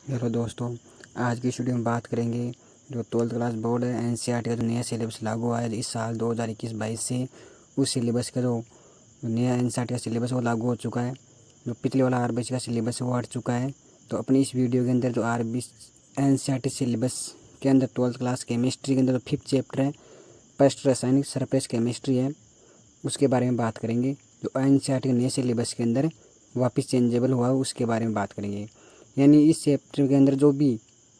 Hello दोस्तों, आज की इस वीडियो में बात करेंगे जो 12th क्लास बोर्ड है एनसीईआरटी का जो नया सिलेबस लागू हुआ है इस साल 2021-22 से। उस सिलेबस का जो नया एनसीईआरटी का सिलेबस है वो लागू हो चुका है। जो पिछले वाला आरबीसी का सिलेबस है वो हट चुका है। तो अपनी इस वीडियो के अंदर जो एनसीईआरटी सिलेबस के अंदर 12th क्लास केमिस्ट्री के अंदर जो 5th चैप्टर है फर्स्ट रासायनिक सरफेस केमिस्ट्री है, उसके बारे में बात करेंगे। जो एनसीईआरटी के नए सिलेबस के अंदर वापस चेंजेबल हुआ है उसके बारे में बात करेंगे। यानी इस चैप्टर के अंदर जो भी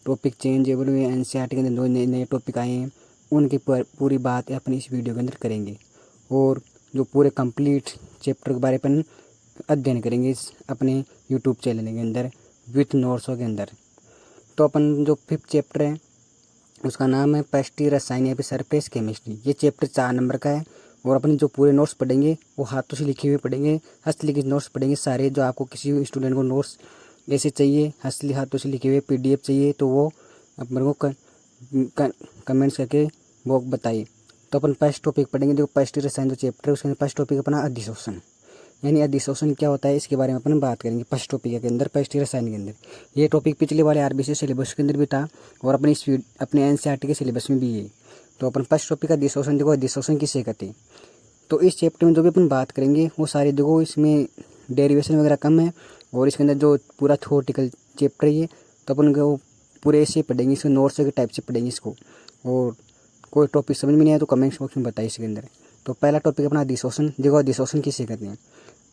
टॉपिक चेंजेबल हुए एनसीईआरटी के अंदर जो नए नए टॉपिक आए हैं उनकी पूरी बात अपनी इस वीडियो के अंदर करेंगे। और जो पूरे कंप्लीट चैप्टर के बारे में अध्ययन करेंगे इस अपने यूट्यूब चैनल के अंदर विथ नोट्सों के अंदर। तो अपन जो 5th चैप्टर है उसका नाम है पेस्टी रसायन या फिर सरफेस केमिस्ट्री। ये चैप्टर 4 नंबर का है। और अपन जो पूरे नोट्स पढ़ेंगे वो हाथों से लिखे हुए पढ़ेंगे, हस्तलिखित नोट्स पढ़ेंगे सारे। जो आपको किसी स्टूडेंट को नोट्स ऐसे चाहिए हाथों से लिखे हुए पीडीएफ चाहिए तो वो अपन को कमेंट्स करके वो बताइए। तो अपन फर्स्ट टॉपिक पढ़ेंगे। देखो पेस्टी रसायन जो चैप्टर है उसके फर्स्ट टॉपिक अपना अधिशोषण, यानी अधिशोषण क्या होता है इसके बारे में अपन बात करेंगे फर्स्ट टॉपिक के अंदर पेस्टी रसायन के अंदर। ये टॉपिक पिछले वाले आरबीसी सिलेबस के अंदर भी था और अपने एनसीईआरटी के सिलेबस में भी है। तो अपन फर्स्ट टॉपिक का अधिशोषण देखो, अधिशोषण किसे कहते हैं। तो इस चैप्टर में जो भी अपन बात करेंगे वो सारी देखो इसमें डेरिवेशन वगैरह कम है और इसके अंदर जो पूरा थ्योरेटिकल चैप्टर है तो अपन को पूरे ऐसे पढ़ेंगे, इसको नोट्स के टाइप से पढ़ेंगे इसको। और कोई टॉपिक समझ में नहीं आया तो कमेंट बॉक्स में बताइए इसके अंदर। तो पहला टॉपिक अपना अधिशोषण देखो, अधिशोषण किसे कहते हैं।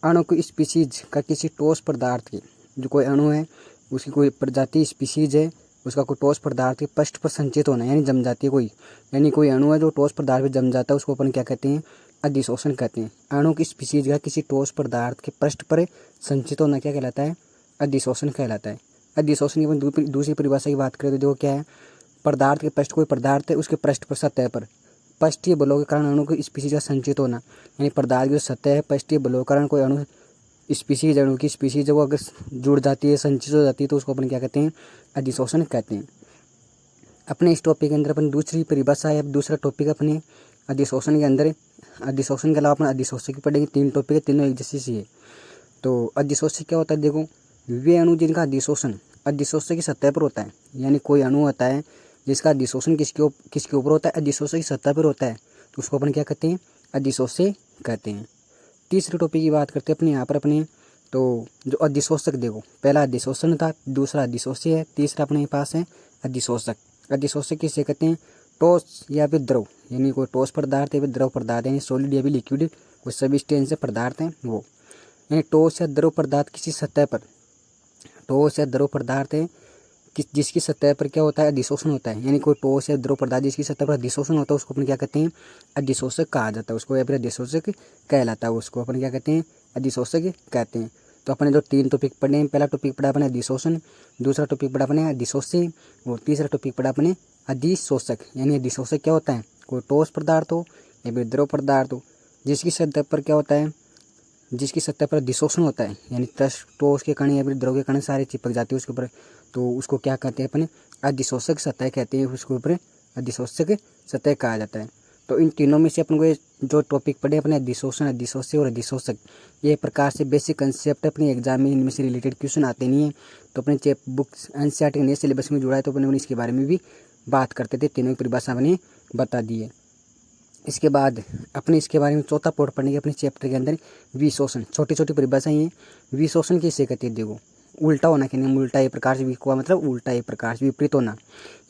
अणु की स्पीसीज का किसी ठोस पदार्थ के जो कोई अणु है उसकी कोई प्रजाति स्पीसीज है उसका कोई ठोस पदार्थ के पृष्ठ पर संचित होना यानी जम जाती है कोई, यानी कोई अणु है जो ठोस पदार्थ पर जम जाता है उसको अपन क्या कहते हैं, अधिशोषण कहते हैं। अणु की स्पीसीज का किसी ठोस पदार्थ के पृष्ठ पर संचित होना क्या कहलाता है, अधिशोषण कहलाता है। अधिशोषण की अपन दूसरी परिभाषा की बात करें तो देखो क्या है, पदार्थ के पृष्ठ कोई पदार्थ है उसके पृष्ठ पर सतह पर पृष्ठीय बलों के कारण अणु की स्पीसीज का संचित होना, यानी पदार्थ की जो सतह है पृष्ठीय बलों के कारण कोई अणु अणु की स्पीसीज है वो अगर जुड़ जाती है संचित हो जाती है तो उसको अपन क्या कहते हैं, अधिशोषण कहते हैं। अपने इस टॉपिक के अंदर अपन दूसरी परिभाषा या दूसरा टॉपिक अपने अधिशोषण के अंदर, अधिशोषण के अलावा अपन अधिशोषक की पढ़ेंगे। 3 टॉपिक है, तीनों एक जैसी सी है। तो अधिशोषक क्या होता है देखो, वे अणु जिनका अधिशोषण अधिशोषक की सतह पर होता है, यानी कोई अणु होता है जिसका अधिशोषण किसके ऊपर होता है, अधिशोषक की सतह पर होता है तो उसको अपन क्या कहते हैं, अधिशोषक कहते हैं। तीसरे टॉपिक की बात करते हैं अपने यहाँ पर अपने। तो जो अधिशोषक देखो, पहला अधिशोषण था, दूसरा अधिशोषक है, तीसरा अपने पास है अधिशोषक। अधिशोषक किसे कहते हैं, ठोस या फिर द्रव, यानी कोई ठोस पदार्थ या फिर द्रव पदार्थ यानी सॉलिड या फिर लिक्विड कोई सबस्टेंस से पदार्थ है वो, यानी ठोस या द्रव पदार्थ किसी सतह पर, ठोस या द्रव पदार्थ है जिसकी सतह पर क्या होता है, अधिशोषण होता है। यानी कोई ठोस या द्रव पदार्थ जिसकी सतह पर अधिशोषण होता है उसको अपन क्या कहते हैं, अधिशोषक कहा जाता है उसको, या फिर अधिशोषक कहलाता है उसको अपन क्या कहते हैं, अधिशोषक कहते हैं। तो अपने जो 3 टॉपिक पढ़े हैं, पहला टॉपिक पढ़ा अपने अधिशोषण, दूसरा टॉपिक पढ़ा अपने अधिशोषक और तीसरा टॉपिक पढ़ा अपने अधिशोषक। यानी अधिशोषक क्या होता है, कोई ठोस पदार्थ हो या फिर द्रव पदार्थ हो जिसकी सतह पर क्या होता है, जिसकी सतह पर अधिशोषण होता है, यानी ठोस के कण या फिर द्रव के कण सारे चिपक जाते हैं उसके ऊपर, तो उसको क्या कहते हैं अपने, अधिशोषक सतह कहते हैं। उसके ऊपर अधिशोषक सतह कहा जाता है। तो इन तीनों में से अपन को जो टॉपिक पढ़े अपने अधिशोषण, अधिशोषक और अधिशोषक, ये प्रकार से बेसिक कंसेप्ट अपने एग्जाम में इनमें से रिलेटेड क्वेश्चन आते नहीं है। तो अपने चैप बुक्स एनसीईआरटी के नए सिलेबस में जुड़ा है तो अपने इसके बारे में भी बात करते थे, तीनों की परिभाषा मैंने बता दी है। इसके बाद अपने इसके बारे में चौथा पार्ट पढ़ेंगे अपने चैप्टर के अंदर, विशोषण। छोटी छोटी परिभाषाएं हैं। विशोषण किसे कहते हैं देखो, उल्टा होना के नियम, उल्टा एक प्रकार से हुआ मतलब उल्टा एक प्रकार से विपरीत होना,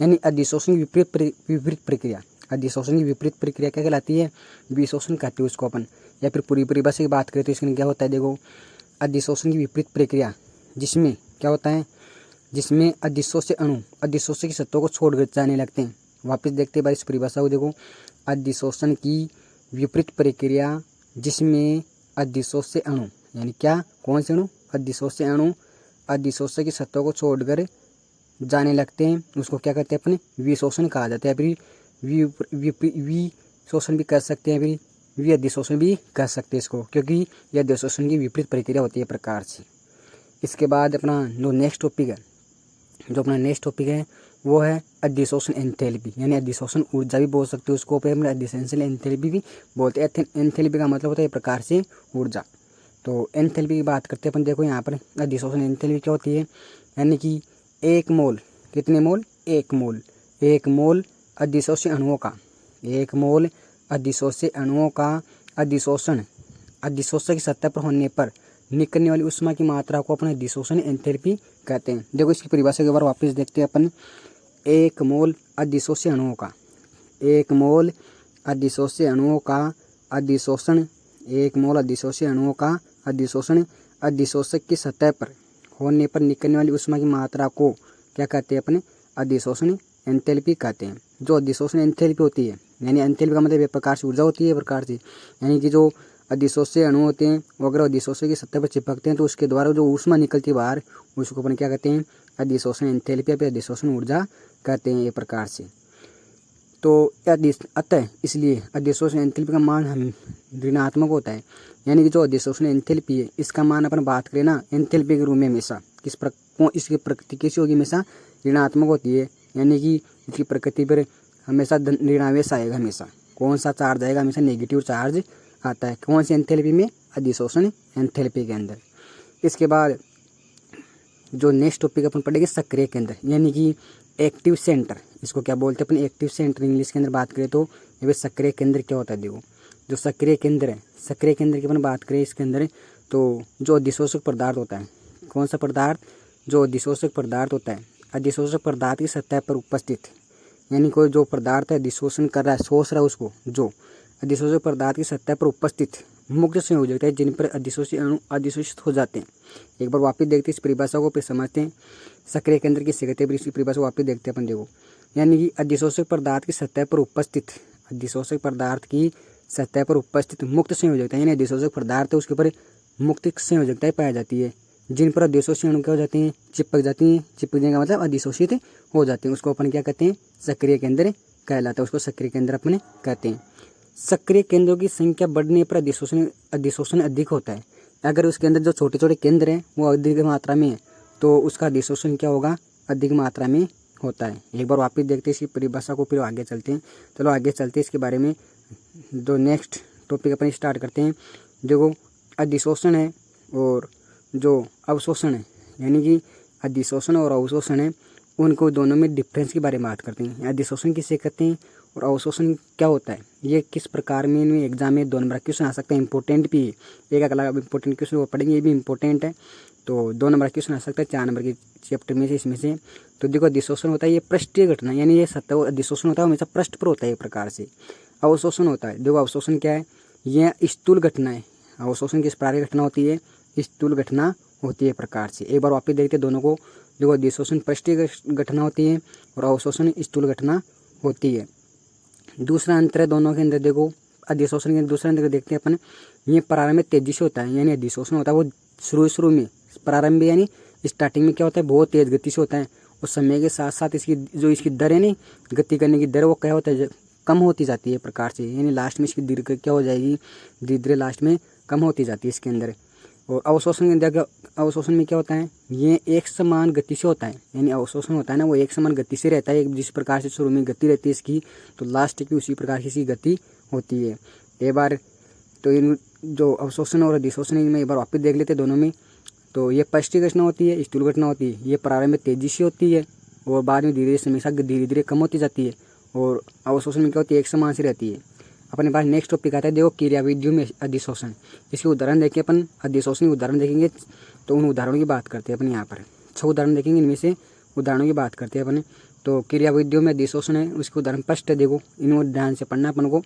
यानी अधिशोषण की विपरीत प्रक्रिया। अधिशोषण की विपरीत प्रक्रिया क्या कहलाती है, विशोषण कहते हैं उसको अपन। या फिर पूरी परिभाषा की बात करें तो इसमें क्या होता है देखो, अधिशोषण की विपरीत प्रक्रिया जिसमें क्या होता है, जिसमें अधिशोष्य अणु अधिशोष्य की सतहों को छोड़ जाने लगते हैं। वापस देखते हैं भाई इस परिभाषा को देखो, अधिशोषण की विपरीत प्रक्रिया जिसमें अधिशोष्य अणु, यानी क्या, कौन से अणु, अधिशोष्य अणु अधिशोष्य की सतहों को छोड़कर जाने लगते हैं उसको क्या कहते हैं अपने, विशोषण कहा जाता है। फिर विशोषण भी कर सकते हैं, फिर विअधिशोषण भी कर सकते हैं इसको, क्योंकि यह अधिशोषण की विपरीत प्रक्रिया होती है प्रकार से। इसके बाद अपना जो नेक्स्ट टॉपिक है, जो अपना नेक्स्ट टॉपिक है वो है अधिशोषण एंथैल्पी, यानी अधिशोषण ऊर्जा भी बोल सकते हो उसको, अपने अधिशोषण एंथैल्पी भी बोलते हैं। एंथैल्पी का मतलब होता है एक प्रकार से ऊर्जा। तो एंथैल्पी की बात करते हैं अपन। देखो यहाँ पर अधिशोषण एंथैल्पी क्या होती है, यानी कि 1 मोल, कितने मोल? 1 मोल, 1 मोल अधिशोष्य अणुओं का, 1 मोल अधिशोष्य अणुओं का अधिशोषण, अधिशोषक की सतह पर होने पर निकलने वाली ऊष्मा की मात्रा को अपने अधिशोषण एंथैल्पी कहते हैं। देखो इसकी परिभाषा के बार वापस देखते हैं अपन। 1 मोल अधिशोष्य अणुओं का, 1 मोल अधिशोष्य अणुओं का अधिशोषण, 1 मोल अधिशोष्य अणुओं का अधिशोषण अधिशोषक की सतह पर होने पर निकलने वाली ऊष्मा की मात्रा को क्या कहते हैं? अपने अधिशोषण एंथैल्पी कहते हैं। जो अधिशोषण एंथैल्पी होती है, यानी एंथैल्पी का मतलब एक प्रकार से ऊर्जा होती है, प्रकार से, यानी कि जो अधिशोष्य अणु होते हैं वो अगर अधिशोषक की सतह पर चिपकते हैं तो उसके द्वारा जो ऊष्मा निकलती है बाहर, उसको अपन क्या कहते हैं? अधिशोषण एंथैल्पी या अधिशोषण ऊर्जा कहते हैं, ये प्रकार से। तो अतः इसलिए अधिशोषण एंथैल्पी का मान ऋणात्मक होता है, यानी कि जो अधिशोषण एंथैल्पी है इसका मान अपन बात करें ना एंथैल्पी के रूप में हमेशा इसकी प्रकृति कैसी होगी? हमेशा ऋणात्मक होती है, यानी कि इसकी प्रकृति पर हमेशा ऋणावेश आएगा। हमेशा कौन सा चार्ज आएगा? हमेशा नेगेटिव चार्ज आता है। कौन सी एंथैल्पी में? अधिशोषण एंथैल्पी के अंदर। इसके बाद जो नेक्स्ट टॉपिक अपन पढ़ेंगे सक्रिय केंद्र, यानी कि एक्टिव सेंटर। इसको क्या बोलते हैं अपन? एक्टिव सेंटर इंग्लिश के अंदर बात करें तो ये सक्रिय केंद्र क्या होता है? देखो जो सक्रिय केंद्र है, सक्रिय केंद्र की अपन बात करें इसके अंदर तो जो अधिशोषक पदार्थ होता है, कौन सा पदार्थ? जो अधिशोषक पदार्थ होता है, अधिशोषक पदार्थ की सतह पर उपस्थित, यानी कोई जो पदार्थ है अधिशोषण कर रहा है, शोष रहा है उसको, जो अधिशोषक पदार्थ की सतह पर उपस्थित मुक्त संयोजक है जिन पर अधिशोषी अणु अधिशोषित हो जाते हैं। एक बार वापस देखते हैं इस परिभाषा को, फिर समझते हैं सक्रिय केंद्र किससे कहते हैं। इसकी परिभाषा वापस देखते हैं अपन। देखो यानी कि अधिशोषक पदार्थ की सतह पर उपस्थित, अधिशोषक पदार्थ की सतह पर उपस्थित मुक्त संयोजकता, यानी अधिशोषक पदार्थ है उसके ऊपर मुक्त संयोजकताएं पाई जाती है जिन पर अधिशोषी अणु क्या हो जाते हैं? चिपक जाती हैं। चिपकने का मतलब अधिशोषित हो जाते हैं, उसको अपन क्या कहते हैं? सक्रिय केंद्र कहलाता है, उसको सक्रिय केंद्र अपने कहते हैं। सक्रिय केंद्रों की संख्या बढ़ने पर अधिशोषण अधिक होता है। अगर उसके अंदर जो छोटे छोटे केंद्र हैं वो अधिक मात्रा में है तो उसका अधिशोषण क्या होगा? अधिक मात्रा में होता है। एक बार वापस देखते हैं इसकी परिभाषा को, फिर आगे चलते हैं। चलो आगे चलते हैं इसके बारे में। जो नेक्स्ट टॉपिक अपन स्टार्ट करते हैं। देखो अधिशोषण है और जो अवशोषण है, यानी कि अधिशोषण और अवशोषण है, उनको दोनों में डिफरेंस के बारे में बात करते हैं। अधिशोषण किसे कहते हैं और अवशोषण क्या होता है, ये किस प्रकार में इनमें एग्जाम में 2 नंबर क्वेश्चन आ सकता है। इंपॉर्टेंट भी है, एक अगला इंपॉर्टेंट क्वेश्चन वो पढ़ेंगे, ये भी इंपॉर्टेंट है। तो 2 नंबर क्वेश्चन आ सकता है 4 नंबर के चैप्टर में से, इसमें से। तो देखो अधिशोषण होता है ये पृष्ठीय घटना, यानी ये सतह अधिशोषण होता है हमेशा पृष्ठ पर होता है एक प्रकार से। अवशोषण होता है, देखो अवशोषण क्या है? यह स्थूल घटना है। अवशोषण किस प्रकार की घटना होती है? स्थूल घटना होती है प्रकार से। एक बार वापस देखते हैं दोनों को। देखो अधिशोषण पृष्ठीय घटना होती है और अवशोषण स्थूल घटना होती है। दूसरा अंतर है दोनों के अंदर। देखो अधिशोषण के दूसरा अंतर देखते हैं अपन। ये प्रारंभ में तेजी से होता है, यानी अधिशोषण होता है वो शुरू में, प्रारंभ यानी स्टार्टिंग में क्या होता है? बहुत तेज गति से होता है और समय के साथ साथ इसकी जो इसकी दर है नहीं, गति करने की दर, वो क्या होता है? कम होती जाती है प्रकार से, यानी लास्ट में इसकी दीर्घ क्या हो जाएगी? धीरे लास्ट में कम होती जाती है इसके अंदर। और अवशोषण के अंदर अवशोषण में क्या होता है? ये एक समान गति से होता है, यानी अवशोषण होता है ना वो एक समान गति से रहता है। जिस प्रकार से शुरू में गति रहती है इसकी, तो लास्ट की उसी प्रकार की इसकी गति होती है। एक बार तो इन जो अवशोषण और अधिशोषण में एक बार वापस देख लेते हैं दोनों में। तो ये पृष्ठीय घटना होती है, स्थूल घटना होती है। ये प्रारंभ में तेजी से होती है और बाद में धीरे हमेशा धीरे धीरे कम होती जाती है। और अवशोषण में क्या होती है? एक समान से रहती है। अपने पास नेक्स्ट टॉपिक आता है, देखो क्रियाविधियों में अधिशोषण। इसके उदाहरण देखें अपन, अधिशोषण के उदाहरण देखेंगे तो उन उदाहरणों की बात करते हैं अपन। यहाँ पर 6 उदाहरण देखेंगे, इनमें से उदाहरणों की बात करते हैं अपन। तो क्रियाविधियों में अधिशोषण है, उसके उदाहरण स्पष्ट है, देखो इनको ध्यान से पढ़ना अपन को।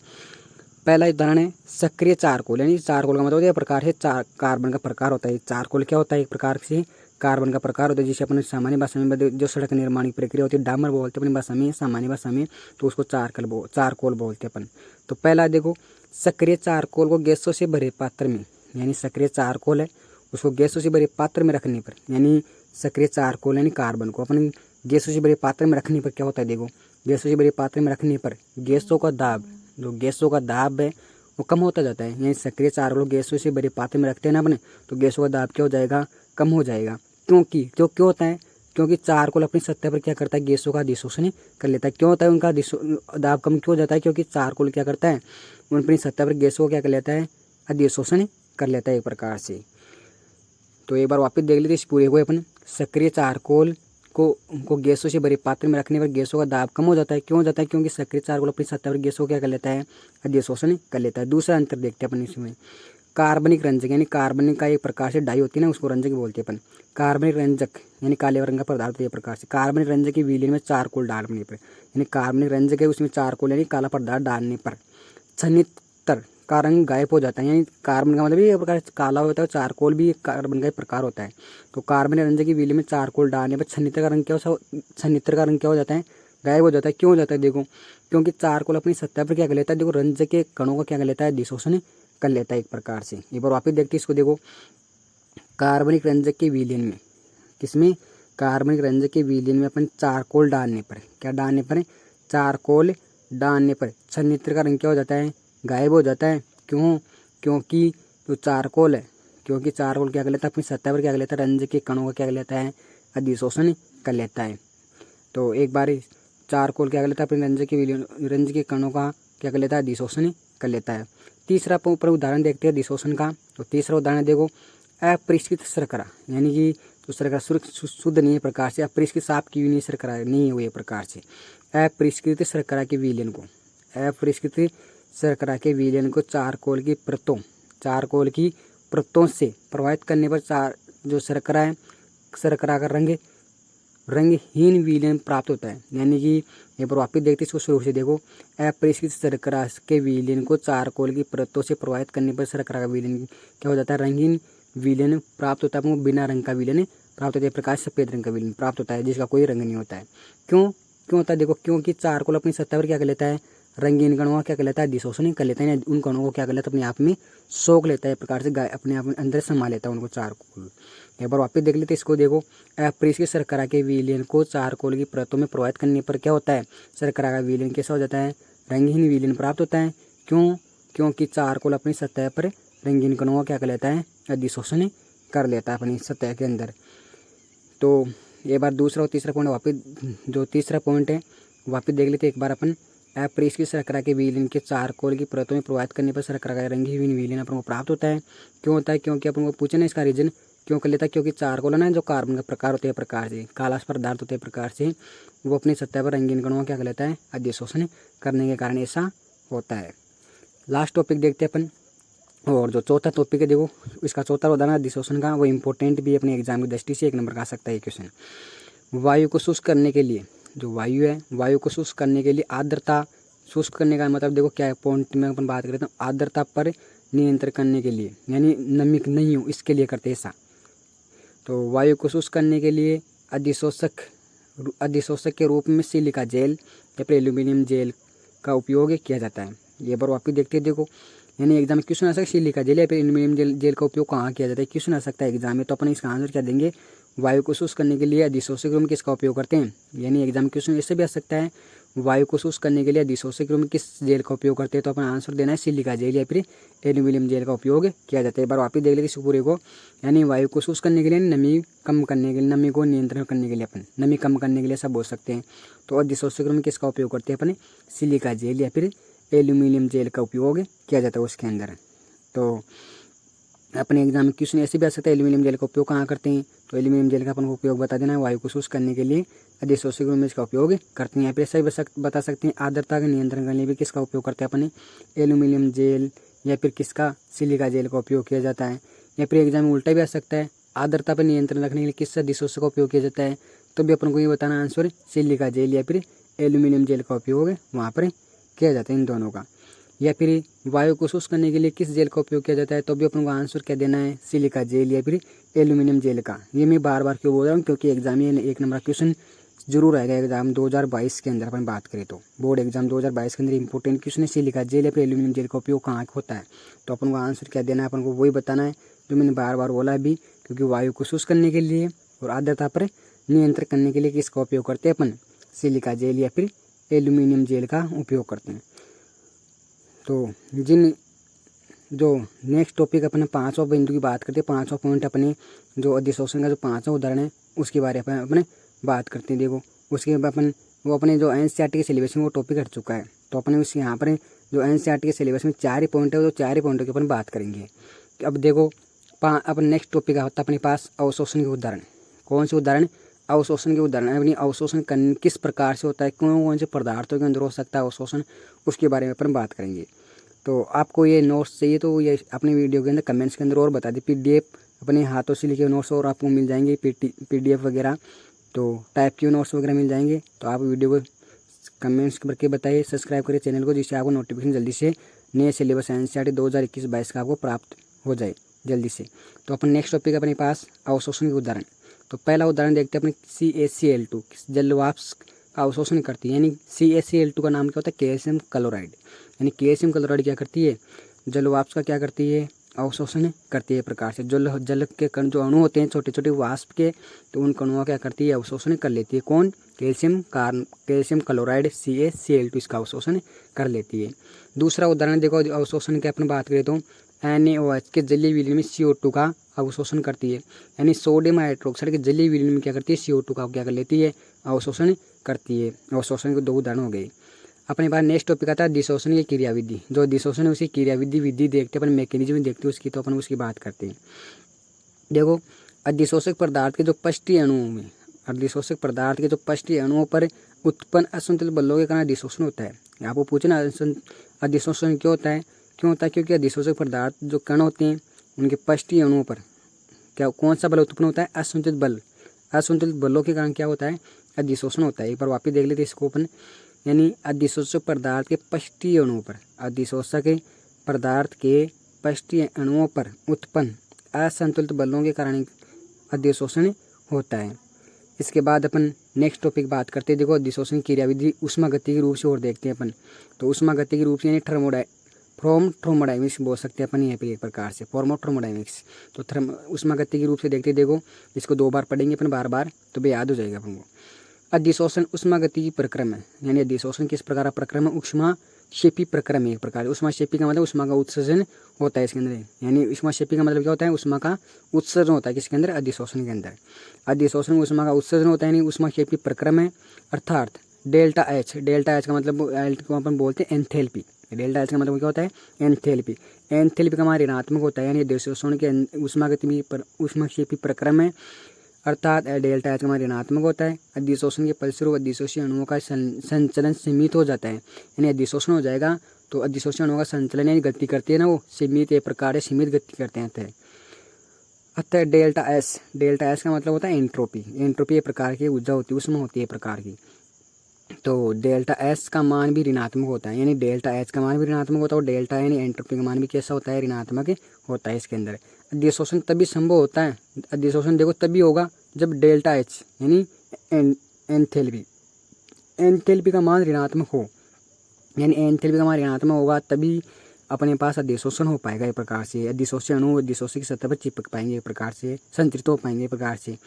पहला उदाहरण है सक्रिय चारकोल, यानी चारकोल का मतलब यह प्रकार है कार्बन का प्रकार होता है। चारकोल क्या होता है? एक प्रकार से कार्बन का प्रकार होता है, जिसे अपने सामान्य भाषा में जो सड़क निर्माण की प्रक्रिया होती है डामर बोलते हैं अपनी भाषा में, सामान्य भाषा में, तो उसको चारकोल बोलते हैं अपन। तो पहला देखो सक्रिय चारकोल को गैसों से भरे पात्र में, यानी सक्रिय चारकोल है उसको गैसों से भरे पात्र में रखने पर, यानी सक्रिय चारकोल यानी कार्बन को अपन गैसों से भरे पात्र में रखने पर क्या होता है? देखो गैसों से भरे पात्र में रखने पर गैसों का दाब, जो गैसों का दाब है वो कम होता जाता है। यानी सक्रिय चारकोल गैसों से भरे पात्र में रखते हैं ना अपने, तो गैसों का दाब क्या हो जाएगा? कम हो जाएगा। क्योंकि क्यों होता है? क्योंकि चारकोल अपनी सतह पर क्या करता है? गैसों का अधिशोषण कर लेता है। क्यों होता है उनका दाब कम क्यों हो जाता है? क्योंकि चारकोल क्या करता है? उन अपनी सतह पर गैसों को क्या कर लेता है? अधिशोषण कर लेता है एक प्रकार से। तो एक बार वापस देख लेते इस पूरे को अपन। सक्रिय चारकोल को गैसों से भरे पात्र में रखने पर गैसों का दाब कम हो जाता है। क्यों हो जाता है? क्योंकि सक्रिय चारकोल अपनी सतह पर गैसों को क्या कर लेता है? अधिशोषण कर लेता है। दूसरा अंतर देखते हैं अपन इसमें, कार्बनिक रंजक यानी कार्बनिक का एक प्रकार से डाई होती है ना, उसको रंजक बोलते हैं अपन। कार्बनिक रंजक यानी काले रंग का पदार्थ है प्रकार से। कार्बनिक रंजक के विलयन में चारकोल डालने पर, यानी कार्बनिक रंजक है उसमें चारकोल यानी काला पदार्थ डालने पर छन्नित्र का रंग गायब हो जाता है। यानी कार्बन का मतलब ये प्रकार काला होता है, चारकोल भी कार्बन का एक प्रकार होता है। तो कार्बनिक रंजक की विलयन में चारकोल डालने पर छन्नित्र का रंग छन्नित्र का रंग क्या हो जाता है? गायब हो जाता है। क्यों हो जाता है? देखो, क्योंकि चारकोल अपनी सतह पर क्या कर लेता है? देखो, रंजक के कणों का क्या कर लेता है? अधिशोषण कर लेता है एक प्रकार से। एक बार वापस देखते हैं इसको। देखो, कार्बनिक रंजक के विलयन में, किसमें? कार्बनिक रंजक के विलयन में अपन चारकोल डालने पर, क्या डालने पर? चारकोल डालने पर छन्नित्र का रंग क्या हो जाता है? गायब हो जाता है। क्यों? क्योंकि जो चारकोल है, क्योंकि चारकोल क्या कर लेता है? अपनी सतह पर क्या कर लेता है? रंजक के कणों का क्या कर लेता है? अधिशोषण कर लेता है। तो एक बार चारकोल क्या कर लेता है? अपने रंजक के कणों का क्या कर लेता है? अधिशोषण कर लेता है। तीसरा ऊपर उदाहरण देखते हैं अधिशोषण का। तो तीसरा उदाहरण देखो, अपरिष्कृत शर्करा, यानी कि तो शर्करा शुद्ध नहीं है प्रकार से, अपरिष्कृत साफ की हुई नहीं शर्करा नहीं है वो ये प्रकार से। अपरिष्कृत शर्करा के विलयन को, अपरिष्कृत शर्करा के विलयन को चारकोल की परतों से प्रभावित करने पर जो शर्करा है, शर्करा का रंगहीन विलयन प्राप्त होता है। यानी कि एक बार वापिस देखते इसको शुरू से। देखो, अपरिष्कृत शर्करा के विलयन को चारकोल की परतों से प्रभावित करने पर शर्करा का विलयन क्या हो जाता है? रंगहीन विलयन प्राप्त होता है। बिना रंग का विलयन प्राप्त होता है, प्रकाश सफेद रंग का विलयन प्राप्त होता है जिसका कोई रंग नहीं होता है। क्यों होता है? देखो, क्योंकि चारकोल अपनी सतह पर क्या कर लेता है? रंगीन कणों का क्या कर लेता है? अधिशोषण कर लेता है। उन कणों को क्या कर लेता है? अपने आप में सोख लेता है, प्रकार से अपने आप में अंदर समा लेता है उनको चारकोल। एक बार वापस देख लेते इसको। देखो, अपरिष्कृत शर्करा के विलयन को चारकोल की परतों में प्रभावित करने पर क्या होता है? शर्करा का विलयन कैसा हो जाता है? रंगहीन विलयन प्राप्त होता है। क्यों? क्योंकि चारकोल अपनी सतह पर रंगीन कणों का क्या कर लेता है? अधिशोषण कर लेता है अपनी सतह के अंदर। तो एक बार दूसरा और तीसरा पॉइंट वापस, जो तीसरा पॉइंट है वापस देख लेते एक बार अपन। अपरिष्कृत शर्करा के विलयन के चारकोल की परतों में प्रभावित करने पर शर्करा का रंगहीन विलयन अपन को प्राप्त होता है। क्यों होता है? क्योंकि अपन को पूछे ना इसका रीजन क्यों कर लेता है? क्योंकि चारकोल है ना, जो कार्बन का प्रकार होते हैं प्रकार से, काला पदार्थ होते हैं प्रकार से, वो अपनी सतह पर रंगीन कणों का क्या कर लेता है? अधिशोषण करने के कारण ऐसा होता है। लास्ट टॉपिक देखते हैं अपन। और जो चौथा टॉपिक है, देखो इसका चौथा उदाहरण अधिशोषण का, वो इंपॉर्टेंट भी अपने एग्जाम की दृष्टि से 1 नंबर का आ सकता है क्वेश्चन। वायु को शुष्क करने के लिए, जो वायु है, वायु को शुष्क करने के लिए आर्द्रता, शुष्क करने का मतलब देखो क्या है पॉइंट में अपन बात करते हैं, आर्द्रता पर नियंत्रण करने के लिए, यानी नमी नहीं हो इसके लिए करते हैं ऐसा। तो वायु को शुष्क करने के लिए अधिशोषक के रूप में सिलिका जेल या फिर एल्यूमिनियम जेल का उपयोग किया जाता है। ये बार वापस देखते हैं। देखो, यानी एग्जाम में क्वेश्चन आ सकता है सिलिका जेल या फिर एल्यूमिनियम जेल का उपयोग कहाँ किया जाता है, क्वेश्चन आ सकता है एग्जाम में। तो अपन इसका आंसर क्या देंगे? वायु को शुष्क करने के लिए अधिशोषक रूप में किसका उपयोग करते हैं, यानी एग्जाम क्वेश्चन ऐसे भी आ सकता है वायु को शुष्क करने के लिए अधिशोषक रूप में किस जेल का उपयोग करते हैं। तो अपन आंसर देना है सिलिका जेल या फिर एल्यूमिनियम जेल का उपयोग किया जाता है। एक बार वापस देख लेते इस पूरे को, यानी वायु को शुष्क करने के लिए, नमी कम करने के लिए, नमी को नियंत्रण करने के लिए, अपन नमी कम करने के लिए सब बोल सकते हैं। तो अधिशोषक रूप में किसका उपयोग करते हैं अपने? सिलिका जेल या फिर एल्यूमिनियम जेल का उपयोग किया जाता है उसके अंदर। तो अपने एग्जाम में क्वेश्चन ऐसे भी आ सकता है एल्यूमिनियम जेल का उपयोग कहाँ करते हैं, तो एल्यूमिनियम जेल का अपन को उपयोग बता देना है वायु को शुष्क करने के लिए अधिशोषक रूप में इसका उपयोग करते हैं। या फिर ऐसा भी बता सकते हैं आर्द्रता का नियंत्रण करने भी किसका उपयोग करते हैं अपने? एल्यूमिनियम जेल या फिर किसका? सिलिका जेल का उपयोग किया जाता है। या फिर एग्जाम में उल्टा भी आ सकता है आर्द्रता पर नियंत्रण रखने के लिए किस अधिशोषक का उपयोग किया जाता है, तो भी अपन को ये बताना आंसर सिलिका जेल या फिर एल्यूमिनियम जेल का उपयोग वहाँ पर किया जाता है इन दोनों का। या फिर वायु को शुष्क करने के लिए किस जेल का उपयोग किया जाता है, तो भी अपन को आंसर क्या देना है? सिलिका जेल या फिर एल्यूमिनियम जेल का। ये मैं बार बार क्यों बोल रहा हूँ, क्योंकि एग्जाम में 1 नंबर क्वेश्चन जरूर आएगा एग्जाम 2022 के अंदर। अपन बात करें तो बोर्ड एग्जाम 2022 के अंदर इंपॉर्टेंट क्वेश्चन है सिलिका जेल या फिर एल्यूमिनियम जेल का उपयोग कहाँ होता है। तो अपन को आंसर क्या देना है? अपन को वही बताना है जो मैंने बार बार बोला अभी, क्योंकि वायु को शुष्क करने के लिए और आर्द्रता पर नियंत्रण करने के लिए किसका उपयोग करते हैं अपन? सिलिका जेल या फिर एल्यूमिनियम जेल का उपयोग करते हैं। तो जो नेक्स्ट टॉपिक अपने 5वां बिंदु की बात करते हैं, 5वां पॉइंट अपने जो अधिशोषण का जो 5वां उदाहरण है उसके बारे में अपने बात करते हैं। देखो, उसके बाद अपन वो अपने जो एनसीईआरटी के सिलेबस में वो टॉपिक हट चुका है, तो अपने उस यहाँ पर जो एनसीईआरटी के सिलेबस में 4 ही पॉइंट है, वो 4 ही पॉइंटों की अपन बात करेंगे। अब देखो अपन नेक्स्ट टॉपिक होता है अपने पास अवशोषण के उदाहरण। कौन से उदाहरण? अवशोषण के उदाहरण अपनी अवशोषण किस प्रकार से होता है, कौन कौन से पदार्थों के अंदर हो सकता है अवशोषण, उसके बारे में अपन बात करेंगे। तो आपको ये नोट्स चाहिए तो ये अपनी वीडियो के अंदर कमेंट्स के अंदर और बता दी। PDF अपने हाथों से लिखे नोट्स और आपको मिल जाएंगे, PDF वगैरह, तो टाइप के नोट्स वगैरह मिल जाएंगे। तो आप वीडियो को कमेंट्स करके बताइए, सब्सक्राइब करिए चैनल को, जिससे आपको नोटिफिकेशन जल्दी से नए सिलेबस NCERT 2021-22 का आपको प्राप्त हो जाए जल्दी से। तो अपन नेक्स्ट टॉपिक अपने पास अवशोषण के उदाहरण। तो पहला उदाहरण देखते हैं अपने CaCl2 जल वाष्प का अवशोषण करती है। यानी CaCl2 का नाम क्या होता है, कैल्शियम क्लोराइड। यानी कैल्शियम क्लोराइड क्या करती है, जल वाष्प का क्या करती है, अवशोषण करती है। प्रकार से जल के कण जो अणु होते हैं छोटे छोटे वाष्प के, तो उन कणुओं का क्या करती है, अवशोषण कर लेती है। कौन, कैल्शियम क्लोराइड CaCl2 इसका अवशोषण कर लेती है। दूसरा उदाहरण देखो अवशोषण की अपन बात करें तो NaOH के जलीय विलीन में CO2 का अवशोषण करती है। यानी सोडियम हाइड्रोक्साइड के जलीय विलीन में क्या करती है, CO2 का क्या कर लेती है, अवशोषण करती है। अवशोषण के 2 उदाहरण हो गए। अपने पास नेक्स्ट टॉपिक आता है अधिशोषण की क्रियाविधि। जो अधिशोषण है उसकी क्रियाविधि देखते हैं अपन, मैकेनिज्म देखते हैं उसकी, तो अपन उसकी बात करते हैं। देखो अधिशोषक पदार्थ के जो पष्टीय अणुओं में, अधिशोषक पदार्थ के जो पष्टीय अणुओं पर उत्पन्न असंतुलित बलों के कारण अधिशोषण होता है। आपको पूछना अधिशोषण क्यों होता है, क्योंकि अधिशोषक पदार्थ जो कण होते हैं उनके पष्टीय अणुओं पर क्या कौन सा बल उत्पन्न होता है, असंतुलित बल। असंतुलित बलों के कारण क्या होता है, अधिशोषण होता है। एक बार वापिस देख लेते इसको अपन। यानी अधिशोषक पदार्थ के पष्टीय अणुओं पर, अधिशोषक पदार्थ के पष्टीय अणुओं पर उत्पन्न असंतुलित बलों के कारण अधिशोषण होता है। इसके बाद अपन नेक्स्ट टॉपिक बात करते हैं। देखो अधिशोषण की क्रियाविधि उष्मागतिकी रूप से और देखते हैं अपन। तो उष्मागतिकी रूप से यानी थर्मोडायनेमिक्स बोल सकते हैं अपन यहाँ पे एक प्रकार से, थर्मोडायनेमिक्स। तो उष्मागतिकी रूप से देखते हैं। देखो इसको 2 बार पढ़ेंगे अपन बार तो भी याद हो जाएगा अपन को। अधिशोषण उष्मागतिकी प्रक्रम है। यानी अधिशोषण किस प्रकार का प्रक्रम है, उष्माक्षेपी प्रक्रम है एक प्रकार। उष्माक्षेपी का मतलब उष्मा का उत्सर्जन होता है इसके अंदर। यानी उष्माक्षेपी का मतलब क्या होता है, उष्मा का उत्सर्जन होता है किसके अंदर, अधिशोषण के अंदर। अधिशोषण में उष्मा का उत्सर्जन होता है, यानी उष्माक्षेपी प्रक्रम है। अर्थात ΔH का मतलब को अपन बोलते हैं एंथैल्पी। ΔH का मतलब क्या होता है, एंथैल्पी। एंथैल्पी का हमारा ऋणात्मक होता है। यानी अधिशोषण के उष्माक्षेपी प्रक्रम है, अर्थात ΔH का हमारा ऋणात्मक होता है। अधिशोषण के फलस्वरूप अधिशोषी अणुओं का संचलन सीमित हो जाता है। यानी अधिशोषण हो जाएगा तो अधिशोषी अणुओं का संचलन यानी गति करती है ना, वो सीमित एक प्रकार से सीमित गति करते हैं। अतः ΔS का मतलब होता है एंट्रोपी। एंट्रोपी एक प्रकार की ऊर्जा होती है, उष्मा होती है प्रकार की। तो ΔS का मान भी ऋणात्मक होता है। यानी ΔH का मान भी ऋणात्मक होता है और डेल्टा यानी एंट्रोपी का मान भी कैसा होता है, ऋणात्मक होता है इसके अंदर। अधिशोषण तभी संभव होता है, अधिशोषण देखो तभी होगा जब ΔH यानी एंथैल्पी का मान ऋणात्मक हो। यानी एंथैल्पी का मान ऋणात्मक होगा तभी अपने पास अधिशोषण हो पाएगा एक प्रकार से। अधिशोषी अणु अधिशोषी की सतह पर चिपक पाएंगे एक प्रकार से, संतृप्त हो पाएंगे एक प्रकार से।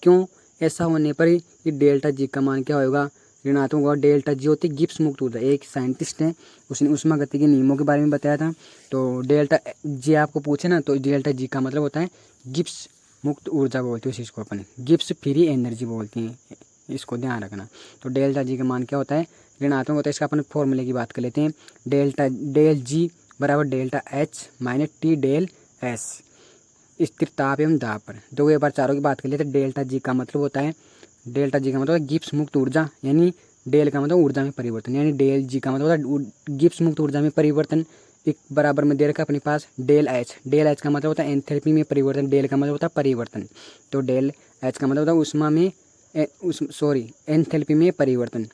क्यों, ऐसा होने पर ये ΔG का मान क्या होगा, ऋणात्मक होगा। ΔG होती है गिब्स मुक्त ऊर्जा। एक साइंटिस्ट है उसने उष्मागतिकी के नियमों के बारे में बताया था। तो ΔG आपको पूछे ना, तो ΔG का मतलब होता है गिब्स मुक्त ऊर्जा बोलते हैं उस चीज़ को अपन, गिब्स फ्री एनर्जी बोलती हैं, इसको ध्यान रखना। तो ΔG का मान क्या होता है, ऋणात्मक होता है। इसका अपन फॉर्मूले की बात कर लेते हैं। ΔG बराबर ΔH माइनस T ΔS स्थिर ताप एवं दाब पर। दो एक बार चारों की बात कर लेते हैं। ΔG का मतलब होता है, ΔG का मतलब है गिब्स मुक्त ऊर्जा। यानी डेल का मतलब ऊर्जा में परिवर्तन, यानी ΔG का मतलब होता है गिब्स मुक्त ऊर्जा में परिवर्तन। एक बराबर में दे रखा अपने पास ΔH का मतलब होता है एंथैल्पी में परिवर्तन। डेल का मतलब होता है परिवर्तन। तो ΔH का मतलब होता है उष्मा में एंथैल्पी में परिवर्तन।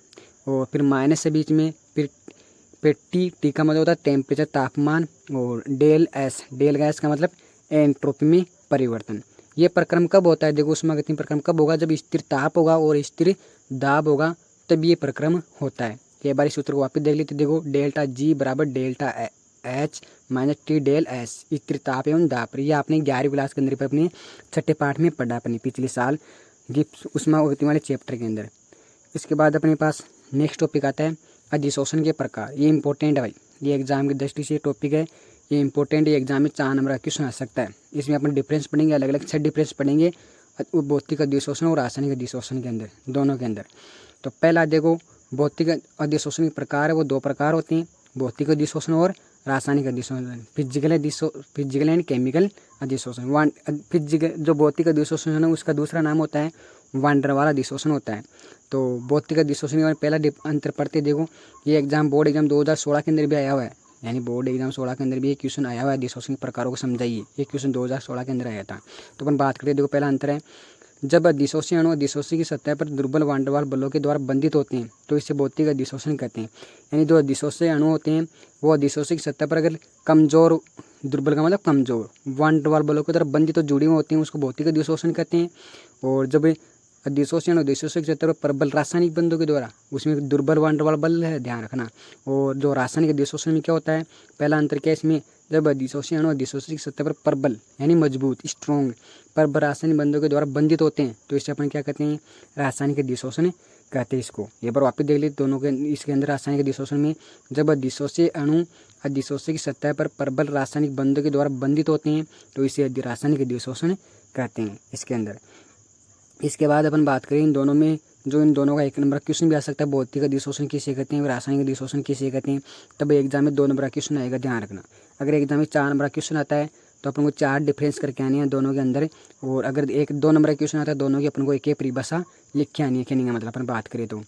और फिर माइनस से बीच में फिर टी का मतलब होता है टेम्परेचर तापमान। और ΔS का मतलब एंट्रोपी में परिवर्तन। ये प्रक्रम कब होता है, देखो उष्मागतिकी प्रक्रम कब होगा, जब स्थिर ताप होगा और स्थिर दाब होगा तब ये प्रक्रम होता है। एक बार इस सूत्र को वापस देख लेते। देखो ΔG बराबर ΔH माइनस T ΔS स्थिर ताप एवं दाब पर। ये आपने 11वीं क्लास के अंदर पर अपने छठे पाठ में पढ़ा अपने पिछले साल गिब्स उष्मागतिकी वाले चैप्टर के अंदर। इसके बाद अपने पास नेक्स्ट टॉपिक आता है अधिशोषण के प्रकार। ये इंपॉर्टेंट है भाई, ये एग्जाम की दृष्टि से टॉपिक है, ये इंपॉर्टेंट। ये एग्जाम में 4 नंबर क्वेश्चन आ सकता है। इसमें अपन डिफरेंस पढ़ेंगे, अलग अलग 6 डिफरेंस पढ़ेंगे भौतिक अधिशोषण और रासायनिक अधिशोषण के अंदर, दोनों के अंदर। तो पहला देखो भौतिक अधिशोषण के प्रकार है, वो 2 प्रकार होते हैं, भौतिक अधिशोषण और रासायनिक अधिशोषण, फिजिकल एंड केमिकल अधिशोषण। फिजिकल जो भौतिक अधिशोषण है उसका दूसरा नाम होता है वांडर वाला अधिशोषण होता है। तो भौतिक अधिशोषण में पहला अंतर पढ़ते देखो, ये एग्जाम बोर्ड एग्जाम 2016 के अंदर भी आया हुआ है, यानी बोर्ड एग्जाम 16 के अंदर भी एक क्वेश्चन आया हुआ है अधिशोषण प्रकारों को समझाइए, ये क्वेश्चन 2016 के अंदर आया था। तो अपन बात करें, देखो पहला अंतर है, जब अधिशोषी अणु अधिशोषी की सतह पर दुर्बल वांडरवाल बलों के द्वारा बंधित होते हैं तो इसे भौतिक अधिशोषण कहते हैं। यानी जो अधिशोषी अणु होते हैं वो अधिशोषी की सतह पर अगर कमजोर, दुर्बल का मतलब कमजोर, वांडरवाल बलों के द्वारा बंधित तो जुड़ी हुई होती हैं, उसको भौतिक अधिशोषण कहते हैं। और जब अधिशोषी अणु अधिशोषी की सतह पर प्रबल रासायनिक बंधों के द्वारा, उसमें दुर्बल वांडरवाल बल है, ध्यान रखना। और जो रासायनिक अधिशोषण में क्या होता है, पहला अंतर क्या है इसमें, जब अधिशोषी अणु अधिशोषी की सतह पर प्रबल यानी मजबूत स्ट्रॉन्ग प्रबल रासायनिक बंधों के द्वारा बंधित होते हैं तो इसे अपन क्या कहते हैं, रासायनिक अधिशोषण कहते हैं इसको। ये बार वापस देख लीजिए दोनों के इसके अंदर रासायनिक अधिशोषण में, जब अधिशोषी अणु अधिशोषी की सतह पर प्रबल रासायनिक बंधों के द्वारा बंधित होते हैं तो इसे रासायनिक अधिशोषण कहते हैं इसके अंदर। इसके बाद अपन बात करें इन दोनों में, जो इन दोनों का एक नंबर क्वेश्चन भी आ सकता है, भौतिक अधिशोषण किसे कहते हैं, रासायनिक अधिशोषण किसे कहते हैं। तब एग्जाम में 2 नंबर का क्वेश्चन आएगा, ध्यान रखना। अगर एग्जाम में 4 नंबर का क्वेश्चन आता है तो अपन को 4 डिफरेंस करके आनी है दोनों के अंदर, और अगर 2 नंबर का क्वेश्चन आता है दोनों की अपन को एक एक परिभाषा लिख के आनी है, कहने का मतलब अपन बात करें तो,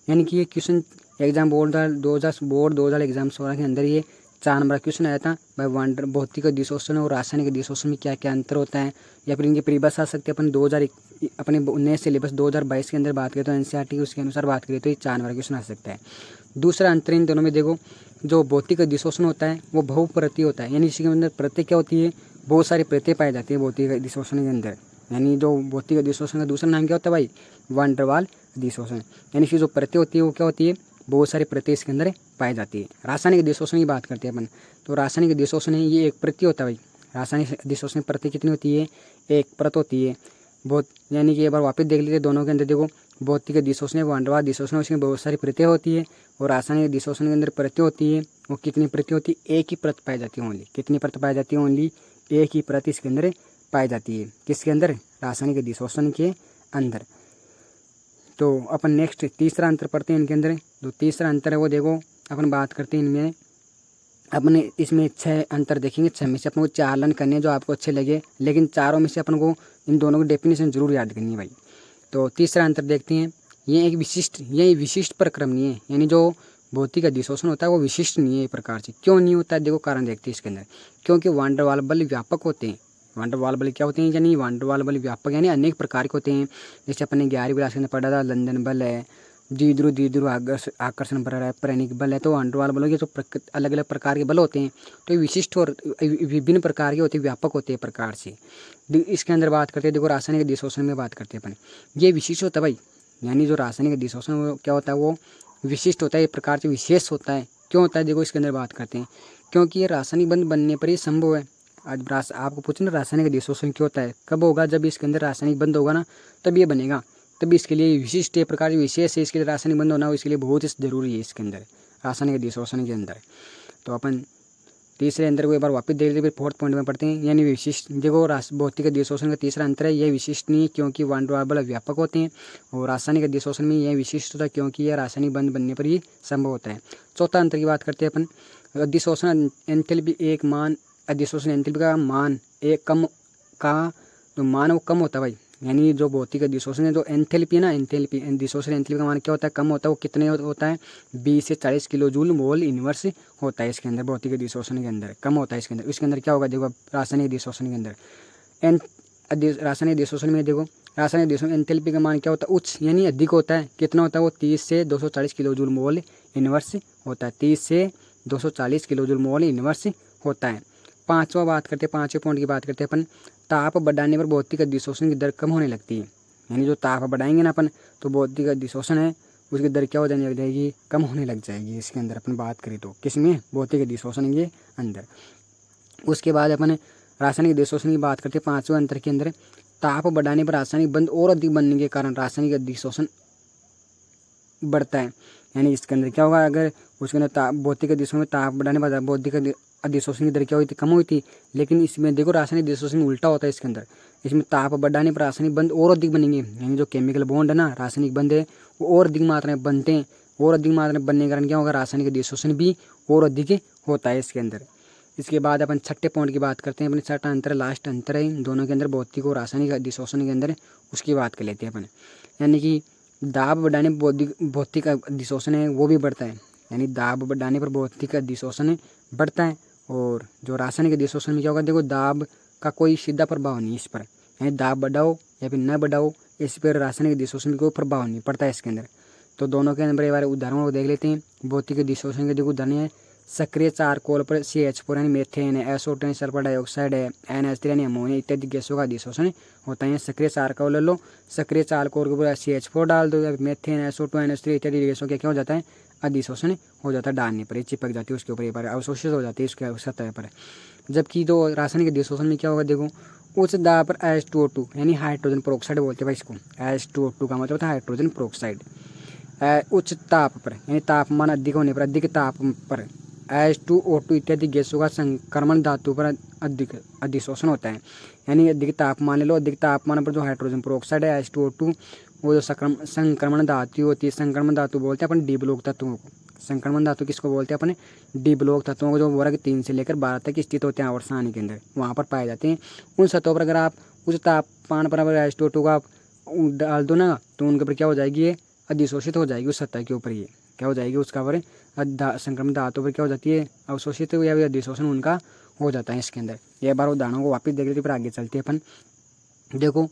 यानी कि ये क्वेश्चन एग्जाम बोर्ड 2000 एग्जाम 16 के अंदर ये 4 नंबर क्वेश्चन आया था भाई, वांडर भौतिक अधिशोषण और रासायनिक अधिशोषण में क्या क्या अंतर होता है, या फिर इनकी परिभाषा आ सकती है। अपन 2000 अपने नए सिलेबस 2022 के अंदर बात करें तो एनसीईआरटी उसके अनुसार बात करें तो ये 4 नंबर क्वेश्चन आ सकता है। दूसरा अंतर इन दोनों में देखो, जो भौतिक अधिशोषण होता है वो बहुप्रतीय होता है, यानी इसके अंदर प्रत्यय क्या होती है, बहुत सारी प्रत्यय पाई जाती है भौतिक अधिशोषण के अंदर। यानी जो भौतिक अधिशोषण का दूसरा नाम क्या होता है भाई, वांडरवाल अधिशोषण। यानी इसकी जो प्रत्यय होती है वो क्या होती है, बहुत सारे प्रत्यय इसके अंदर पाई जाती है। रासायनिक अधिशोषण की बात करते हैं अपन, तो रासायनिक अधिशोषण है ये एक प्रत्यय होता है भाई। रासायनिक अधिशोषण प्रत्यय कितनी होती है, एक प्रत होती है बहुत, यानी कि एक बार वापस देख लीजिए दोनों के अंदर देखो, भौतिक अधिशोषण वांडरवाल अधिशोषण उसमें बहुत सारी प्रत्यय होती है, और रासायनिक अधिशोषण के अंदर प्रत्यय होती है, वो कितनी प्रत्यय होती है, एक ही प्रत पाई जाती है ओनली। कितनी प्रत पाई जाती है, ओनली एक ही प्रत इसके अंदर पाई जाती है, किसके अंदर, रासायनिक अधिशोषण के अंदर। तो अपन नेक्स्ट तीसरा अंतर पढ़ते हैं इनके अंदर। जो तीसरा अंतर है वो देखो, अपन बात करते हैं इनमें, अपने इसमें 6 अंतर देखेंगे, 6 में से अपन को 4 लर्न करने हैं जो आपको अच्छे लगे, लेकिन चारों में से अपन को इन दोनों की डेफिनेशन जरूर याद करनी है भाई। तो तीसरा अंतर देखते हैं, ये विशिष्ट प्रक्रम नहीं है, यानी जो भौतिक अधिशोषण होता है वो विशिष्ट नहीं है एक प्रकार से। क्यों नहीं होता है, देखो कारण देखते हैं इसके अंदर, क्योंकि वांडरवाल बल व्यापक होते हैं। वांडरवाल बल क्या होते हैं, यानी वांडरवाल बल व्यापक यानी अनेक प्रकार के होते हैं। जैसे अपन ने 11वीं क्लास के अंदर पढ़ा था, लंदन बल है, द्विध्रुव आकर्षण बल है, प्रेरणिक बल है। तो वांडरवाल बलों के जो अलग अलग प्रकार के बल होते हैं तो ये विशिष्ट और विभिन्न प्रकार के होते हैं, व्यापक होते हैं प्रकार से। इसके अंदर बात करते हैं, देखो रासायनिक अधिशोषण में बात करते हैं अपन, ये विशिष्ट होता है भाई। यानी जो रासायनिक अधिशोषण वो क्या होता है, वो विशिष्ट होता है, एक प्रकार से विशेष होता है। क्यों होता है, देखो इसके अंदर बात करते हैं, क्योंकि ये रासायनिक बंध बनने पर ही संभव है। आज आपको पूछे ना रासायनिक अधिशोषण क्यों होता है, कब होगा, जब इसके अंदर रासायनिक बंध होगा ना तब ये बनेगा, तभी इसके लिए विशिष्ट एक प्रकार विशेष है, इसके लिए रासायनिक बंध होना इसके लिए बहुत ही जरूरी है इसके अंदर, रासायनिक अधिशोषण के अंदर। तो अपन तीसरे अंतर को एक बार वापस देख लीजिए, फिर 4th पॉइंट में पढ़ते हैं। यानी विशिष्ट, देखो भौतिक अधिशोषण का तीसरा अंतर है, यह विशिष्ट नहीं है क्योंकि वांडरवाल बल व्यापक होते हैं, और रासायनिक अधिशोषण में यह विशिष्ट होता है क्योंकि यह रासायनिक बंध बनने पर ही संभव होता है। चौथा अंतर की बात करते हैं अपन, अधिशोषण एंथैल्पी एक मान, अधिशोषण एंथैल्पी का मान एक कम का जो मान वो कम होता है भाई। यानी जो भौतिक अधिशोषण है, जो एंथैल्पी है ना, एंथैल्पी अधिशोषण एंथैल्पी का मान क्या होता है, कम होता है। वो कितने होता है, 20 से 40 किलो जूल मोल इनवर्स होता है इसके अंदर, भौतिक अधिशोषण के अंदर कम होता है इसके अंदर। इसके अंदर क्या होगा, देखो रासायनिक अधिशोषण के अंदर रासायनिक अधिशोषण में देखो, रासायनिक अधिशोषण एंथैल्पी का मान क्या होता है, उच्च यानी अधिक होता है। कितना होता है वो, 30 से 240 किलो जूल मोल इनवर्स होता है, 30 से 240 किलो जूल मोल इनवर्स होता है। पाँचवा बात करते हैं, 5वें पॉइंट की बात करते हैं अपन, ताप बढ़ाने पर भौतिक अधिशोषण की दर कम होने लगती है। यानी जो ताप बढ़ाएंगे ना अपन तो भौतिक अधिशोषण है उसकी दर क्या हो जाने लग जाएगी, कम होने लग जाएगी इसके अंदर अपन बात करें तो, किसमें, भौतिक अधिशोषण के अंदर। उसके बाद अपन रासायनिक अधिशोषण की बात करते हैं 5वें अंतर के अंदर, ताप बढ़ाने पर रासायनिक बंध और अधिक बनने के कारण रासायनिक अधिशोषण बढ़ता है। यानी इसके अंदर क्या होगा, अगर उसके अंदर भौतिक अधिशोषण में ताप बढ़ाने पर भौतिक अधिशोषण की दर क्या हुई थी, कम हुई थी। लेकिन इसमें देखो रासायनिक अधिशोषण में उल्टा होता है इसके अंदर, इसमें ताप बढ़ाने पर रासायनिक बंध और अधिक बनेंगे। यानी जो केमिकल बॉन्ड है ना, रासायनिक बंध है वो और अधिक मात्रा में बनते हैं, और अधिक मात्रा में बनने के कारण क्या होगा, रासायनिक अधिशोषण भी और अधिक होता है इसके अंदर। इसके बाद अपन छठे पॉइंट की बात करते हैं। अपने छठा अंतर लास्ट अंतर है इन दोनों के अंदर, भौतिक और रासायनिक अधिशोषण के अंदर, उसकी बात कर लेते हैं अपन। यानी कि दाब बढ़ाने पर भौतिक अधिशोषण है वो भी बढ़ता है, यानी दाब बढ़ाने पर भौतिक अधिशोषण बढ़ता है। और जो रासायनिक अधिशोषण में क्या होगा, देखो दाब का कोई सीधा प्रभाव नहीं इस पर, यानी दाब बढ़ाओ या फिर न बढ़ाओ इस पर रासायनिक अधिशोषण में कोई प्रभाव नहीं पड़ता है इसके अंदर। तो दोनों के अंदर एक बार उदाहरणों को देख लेते हैं। भौतिक अधिशोषण के देखो उदाहरण है, सक्रिय चारकोल पर CH4 यानी मीथेन है, SO2 सल्फर डाइऑक्साइड है, NH3 यानी अमोनिया इत्यादि गैसों का अधिशोषण होता है। सक्रिय चारकोल ले लो, सक्रिय चारकोल के ऊपर CH4 डाल दो, या मीथेन SO2 NH3 इत्यादि गैसों क्या क्या हो जाता है, अधिशोषण हो जाता है। डालने पर चिपक जाती है उसके ऊपर, एक बार अवशोषित हो जाती है उसके सतह पर। जबकि तो रासायनिक अधिशोषण में क्या होगा, देखो उच्च दाब पर H2O2 यानी हाइड्रोजन पेरोक्साइड बोलते हैं भाई इसको। H2O2 का मतलब होता है हाइड्रोजन पेरोक्साइड। उच्च ताप पर यानी तापमान अधिक होने पर, अधिक ताप पर H2O2 इत्यादि गैसों का संक्रमण धातु पर अधिक अधिशोषण होता है। यानी अधिक तापमान ले लो, अधिक तापमान पर जो हाइड्रोजन पेरोक्साइड है H2O2, वो जो संक्रमण धातु होती है, संक्रमण धातु बोलते हैं अपन डी ब्लॉक तत्वों को। संक्रमण धातु किसको बोलते हैं अपने, डी ब्लॉक तत्वों को, जो वर्ग 3 से लेकर 12 तक स्थित होते हैं आवर्त सारणी के अंदर, वहाँ पर पाए जाते हैं। उन सतहों पर अगर आप उच्च तापमान पर अगर H2O2 का आप डाल दो ना, तो उनके ऊपर क्या हो जाएगी, ये अधिशोषित हो जाएगी उस सतह के ऊपर। ये क्या हो जाएगी, उसका पर संक्रमण धातु पर क्या हो जाती है, अवशोषित या अधिशोषण उनका हो जाता है इसके अंदर। एक बार उदाहरणों को वापस देख लेते फिर आगे चलते हैं अपन। देखो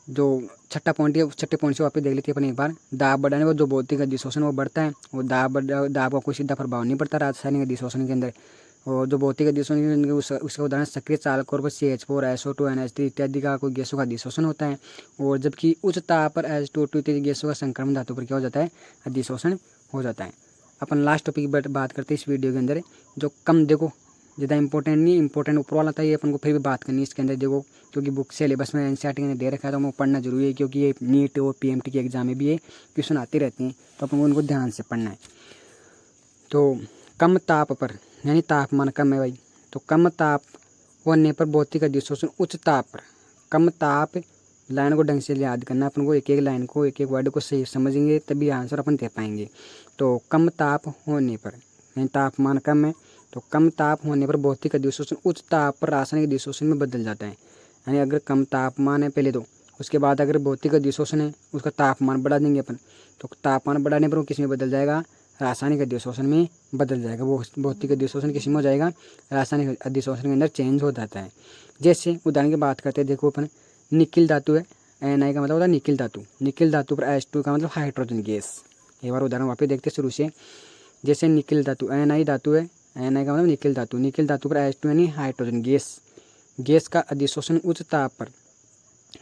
जो छठा पॉइंट है, छठे पॉइंट से वापस देख लेते हैं अपन एक बार। दाब बढ़ाने पर जो भौतिक अधिशोषण वो बढ़ता है, वो दाब का कोई सीधा प्रभाव नहीं पड़ता रासायनिक अधिशोषण के अंदर। और जो भौतिक अधिशोषण उसका उदाहरण सक्रिय चालकों पर CH4 SO2 NH3 इत्यादि का कोई गैसों का अधिशोषण होता है। और जबकि उच्च ताप पर H2O2 इत्यादि गैसों का संक्रमण धातु पर क्या हो जाता है, अधिशोषण हो जाता है। अपन लास्ट टॉपिक की बात करते हैं इस वीडियो के अंदर, जो कम देखो ज़्यादा इंपॉर्टेंट नहीं, इंपॉर्टेंट ऊपर वाला था, ये अपन को फिर भी बात करनी है इसके अंदर। देखो क्योंकि बुक सिलेबस में NCERT के अंदर दे रखा है, तो हमको पढ़ना जरूरी है, क्योंकि ये नीट और PMT के एग्जाम में भी ये क्वेश्चन आते रहते हैं, तो अपन को उनको ध्यान से पढ़ना है। तो कम ताप पर यानी तापमान कम है भाई, तो कम ताप होने पर भौतिक अधिशोषण उच्च ताप पर। कम ताप लाइन को ढंग से याद करना अपन को, एक एक लाइन को, एक एक वर्ड को सही समझेंगे तभी आंसर अपन दे पाएंगे। तो कम ताप होने पर यानी तापमान कम है, तो कम ताप होने पर भौतिक अधिशोषण उच्च ताप पर रासायनिक अधिशोषण में बदल जाता है। यानी अगर कम तापमान है पहले तो, उसके बाद अगर भौतिक अधिशोषण है उसका तापमान बढ़ा देंगे अपन, तो तापमान बढ़ाने पर वो किस में बदल जाएगा, रासायनिक अधिशोषण में बदल जाएगा। वो भौतिक अधिशोषण किस में हो जाएगा, रासायनिक अधिशोषण के अंदर चेंज हो जाता है। जैसे उदाहरण की बात करते हैं, देखो अपन निकिल धातु है, Na का मतलब होता है निकिल धातु, निकिल धातु पर H2 का मतलब हाइड्रोजन गैस। एक बार उदाहरण वापस देखते शुरू से। जैसे निकिल धातु Na धातु है, Na का मतलब निकिल धातु, निकिल धातु पर H2 यानी हाइड्रोजन गैस, गैस का अधिशोषण उच्च ताप पर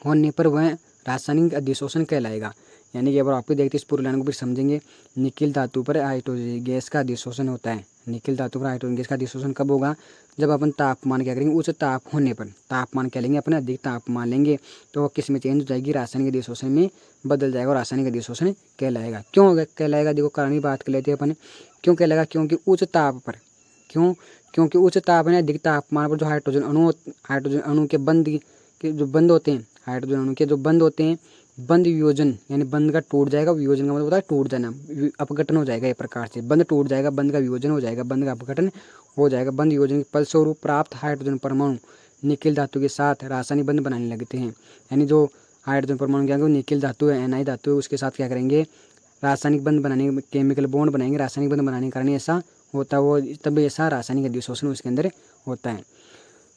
होने पर वह रासायनिक अधिशोषण कहलाएगा। यानी कि अगर आप देखते इस पूरी लाइन को फिर समझेंगे, निकिल धातु पर हाइड्रोजन गैस का अधिशोषण होता है। निकिल धातु पर हाइड्रोजन गैस का अधिशोषण कब होगा, जब अपन तापमान क्या करेंगे, उच्च ताप होने पर तापमान क्या लेंगे अपन, अधिक तापमान लेंगे, तो वह किस में चेंज हो जाएगी, रासायनिक अधिशोषण में बदल जाएगा और रासायनिक अधिशोषण कहलाएगा। क्यों कहलाएगा, देखो कारण की बात कर लेते हैं अपन। क्यों कहलाएगा, क्योंकि उच्च ताप पर, क्योंकि उच्च ताप है अधिक तापमान पर जो हाइड्रोजन अणु के जो बंद होते हैं, हाइड्रोजन अणु के जो बंद होते हैं, बंद वियोजन यानी बंद का टूट जाएगा, वियोजन का मतलब होता है टूट जाना, अपघटन हो जाएगा। एक प्रकार से बंद टूट जाएगा, बंद का वियोजन हो जाएगा, बंद का अपघटन हो जाएगा। बंद वियोजन के फलस्वरूप प्राप्त हाइड्रोजन परमाणु निकिल धातु के साथ रासायनिक बंध बनाने लगते हैं। यानी जो हाइड्रोजन परमाणु क्या है, निकिल धातु है, Na धातु है, उसके साथ क्या करेंगे, रासायनिक बंध बनाने, केमिकल बॉन्ड बनाएंगे। रासायनिक बंध बनाने के कारण ऐसा होता है, वो तभी ऐसा रासायनिक अधिशोषण उसके अंदर होता है।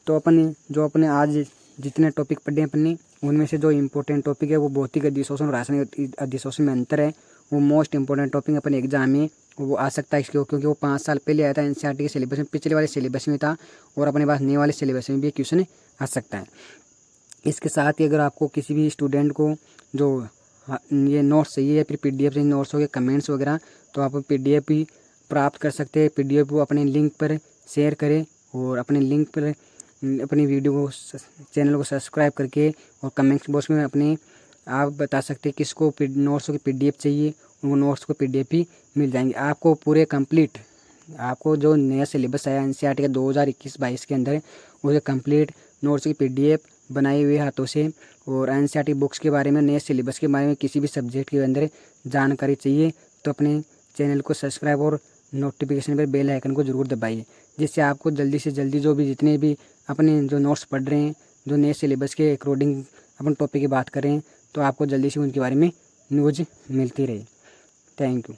तो अपने आज जितने टॉपिक पढ़े हैं अपन ने, उनमें से जो इम्पोर्टेंट टॉपिक है वो भौतिक अधिशोषण और रासायनिक अधिशोषण में अंतर है, वो मोस्ट इंपॉर्टेंट टॉपिक अपने एग्जाम में वो आ सकता है इसके, क्योंकि वो 5 साल पहले आया था NCERT के सिलेबस में, पिछले वाले सिलेबस में था, और अपने पास नए वाले सिलेबस में भी क्वेश्चन आ सकता है। इसके साथ ही अगर आपको किसी भी स्टूडेंट को जो ये नोट्स चाहिए या फिर PDF से नोट्स हो गए, कमेंट्स वगैरह, तो आप PDF भी प्राप्त कर सकते हैं। PDF को अपने लिंक पर शेयर करें और अपने लिंक पर अपनी वीडियो को, चैनल को सब्सक्राइब करके, और कमेंट्स बॉक्स में अपने आप बता सकते हैं किसको नोट्स की PDF चाहिए, उनको नोट्स को PDF भी मिल जाएंगे आपको पूरे कंप्लीट। आपको जो नया सिलेबस आया NCERT का 2021-22 के अंदर, उसके कंप्लीट नोट्स की PDF बनाई हुई हाथों से, और NCERT बुक्स के बारे में, नए सिलेबस के बारे में, किसी भी सब्जेक्ट के अंदर जानकारी चाहिए तो अपने चैनल को सब्सक्राइब और नोटिफिकेशन पर बेल आइकन को जरूर दबाइए। जिससे आपको जल्दी से जल्दी जो भी जितने भी अपने जो नोट्स पढ़ रहे हैं, जो नए सिलेबस के अकॉर्डिंग अपन टॉपिक की बात करें, तो आपको जल्दी से उनके बारे में न्यूज़ मिलती रहे। Thank you.